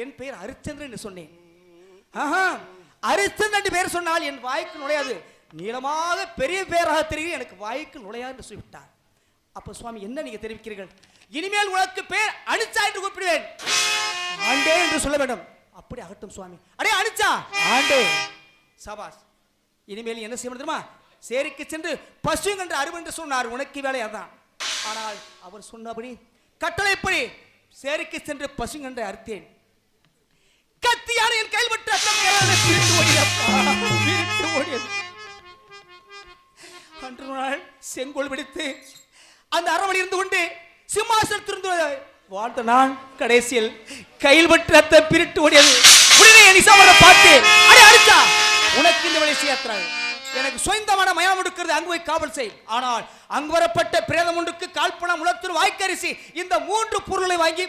என் பெயர் ஹரிச்சந்திரன் என்று சொன்னேன். ஹரிச்சந்திரன் என்று பெயர் சொன்னால் என் வாய்க்கு நுழையாது, நீளமாக பெரிய பெயராக தெரியும், எனக்கு வாய்க்கு நுழையாது என்று சொல்லிவிட்டார். அப்ப சுவாமி என்ன நீங்க தெரிவிக்கிறீர்கள்? இனிமேல் உனக்கு பேர் அனிச்சா என்று கூப்பிடுவேன், ஆண்டே என்று சொல்ல வேண்டும். அப்படி ஆகட்டும் சுவாமி. அடே அனிச்சா, ஆண்டே. சபாஸ். இனிமேல் என்ன செய்ய தெரியுமா? சேரிக்கு சென்று பசுங்க என்று அருவ என்று சொன்னார், உனக்கு வேலை அதான். ஆனால் அவர் சொன்னபடி கட்டளைப்படி சேரிக்கு சென்று பசுங்க என்று அறுத்தேன். கத்தியான என் கையில் விட்டு அன்று நாள் செங்கோல் பிடித்து அந்த அரவணை இருந்து கொண்டு சிம்மாசனத்திலிருந்து வாழ்ந்த நான் கடைசியில் கையில் விட்டு ரத்த பிரிட்டு ஓடியது. உடனே நிசாமரை பார்த்து, அடே அடிச்சா, உனக்கு இந்த வேலை செய்யாத்தாரு, எனக்கு சொந்தமான மயம் எடுக்கிறது, அங்கு போய் காவல் செய். ஆனால் அங்கு வரப்பட்ட பிரேதம் ஒன்றுக்கு கால்பணம், முளத்தூர், வாய்க்கரிசி, இந்த 3 பொருளை வாங்கி